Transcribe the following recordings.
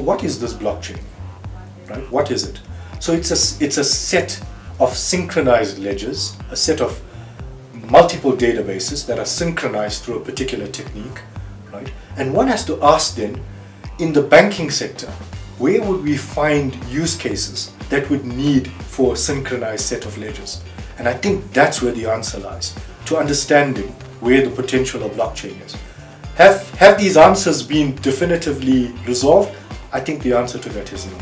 what is this blockchain? Right? What is it? So it's a set of synchronized ledgers, a set of multiple databases that are synchronized through a particular technique, right? And one has to ask then, in the banking sector, where would we find use cases that would need for a synchronized set of ledgers? And I think that's where the answer lies, to understanding where the potential of blockchain is. Have these answers been definitively resolved? I think the answer to that is no.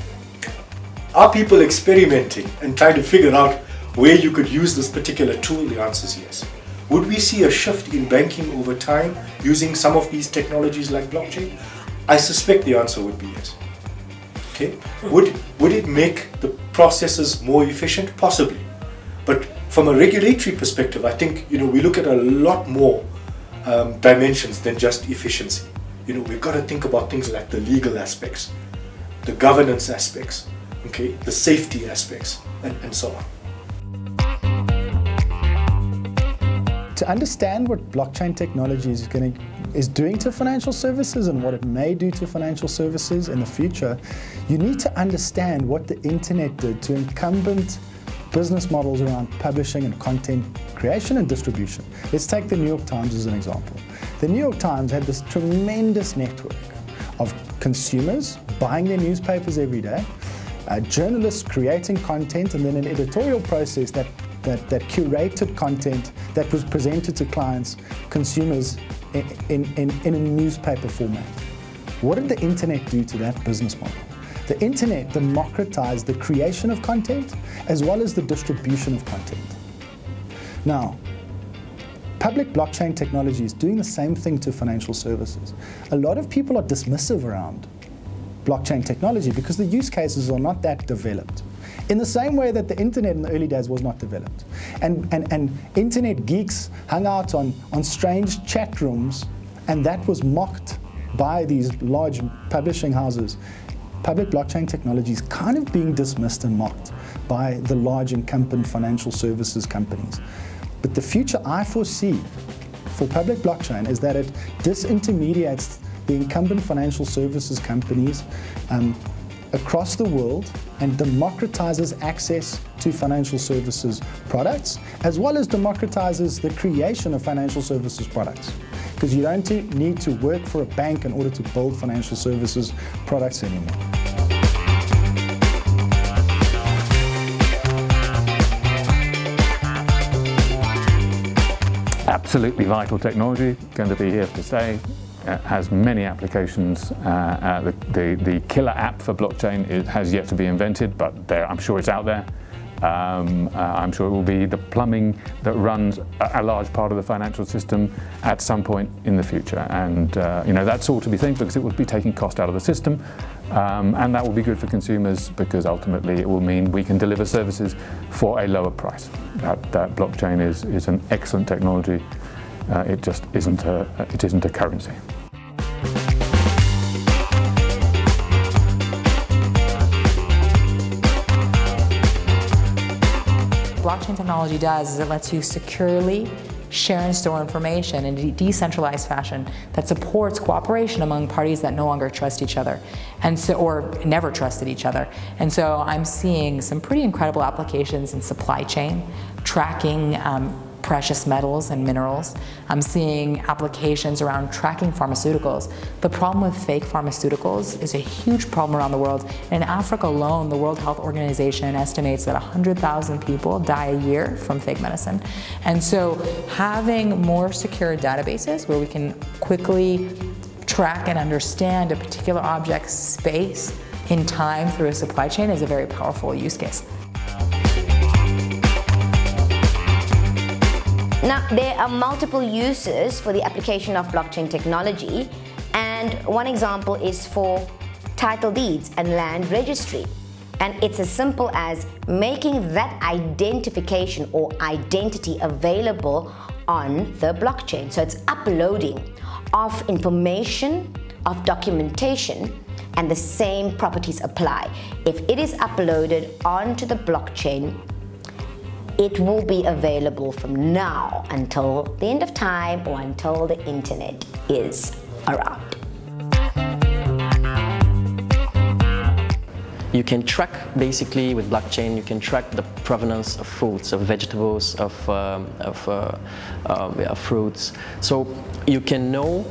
Are people experimenting and trying to figure out where you could use this particular tool? The answer is yes. Would we see a shift in banking over time using some of these technologies like blockchain? I suspect the answer would be yes. Okay. Would it make the processes more efficient? Possibly. But from a regulatory perspective, I think we look at a lot more dimensions than just efficiency. We've got to think about things like the legal aspects, the governance aspects, okay, the safety aspects, and so on. To understand what blockchain technology is doing to financial services and what it may do to financial services in the future, you need to understand what the internet did to incumbent business models around publishing and content creation and distribution. Let's take the New York Times as an example. The New York Times had this tremendous network of consumers buying their newspapers every day, journalists creating content, and then an editorial process that curated content that was presented to clients, consumers, in a newspaper format. What did the internet do to that business model? The internet democratized the creation of content as well as the distribution of content. Now, public blockchain technology is doing the same thing to financial services. A lot of people are dismissive around blockchain technology because the use cases are not that developed. In the same way that the internet in the early days was not developed. And internet geeks hung out on strange chat rooms, and that was mocked by these large publishing houses. Public blockchain technology is kind of being dismissed and mocked by the large incumbent financial services companies. But the future I foresee for public blockchain is that it disintermediates the incumbent financial services companies across the world and democratizes access to financial services products, as well as democratizes the creation of financial services products. Because you don't need to work for a bank in order to build financial services products anymore. Absolutely vital technology, going to be here to stay. Has many applications. The killer app for blockchain has yet to be invented, but I'm sure it's out there. I'm sure it will be the plumbing that runs a large part of the financial system at some point in the future. And that's all to be seen, because it will be taking cost out of the system, and that will be good for consumers, because ultimately it will mean we can deliver services for a lower price. That blockchain is an excellent technology. It just isn't a currency. Blockchain technology does is it lets you securely share and store information in a decentralized fashion that supports cooperation among parties that no longer trust each other, or never trusted each other. And so I'm seeing some pretty incredible applications in supply chain, tracking precious metals and minerals. I'm seeing applications around tracking pharmaceuticals. The problem with fake pharmaceuticals is a huge problem around the world. In Africa alone, the World Health Organization estimates that 100,000 people die a year from fake medicine. And so having more secure databases where we can quickly track and understand a particular object's space in time through a supply chain is a very powerful use case. Now, there are multiple uses for the application of blockchain technology, and one example is for title deeds and land registry. And it's as simple as making that identification or identity available on the blockchain. So it's uploading of information, of documentation, and the same properties apply. If it is uploaded onto the blockchain, it will be available from now until the end of time, or until the internet is around. You can track, basically with blockchain, you can track the provenance of foods, of vegetables, of fruits. So you can know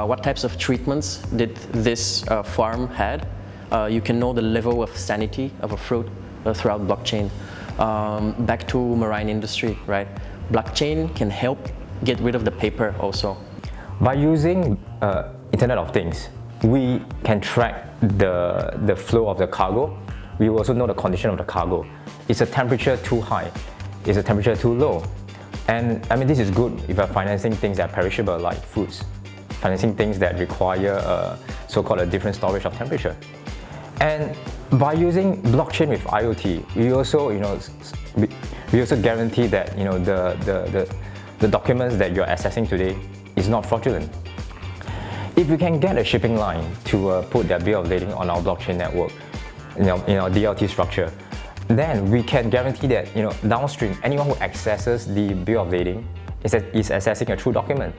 what types of treatments did this farm had. You can know the level of sanity of a fruit throughout blockchain. Back to marine industry, right? Blockchain can help get rid of the paper also. By using Internet of Things, we can track the flow of the cargo. We also know the condition of the cargo. Is the temperature too high? Is the temperature too low? And I mean, this is good if you're financing things that are perishable like foods, financing things that require so-called a different storage of temperature. And by using blockchain with IoT, we also, we also guarantee that the documents that you're accessing today is not fraudulent. If we can get a shipping line to put their bill of lading on our blockchain network, in our DLT structure, then we can guarantee that downstream, anyone who accesses the bill of lading is accessing a true document.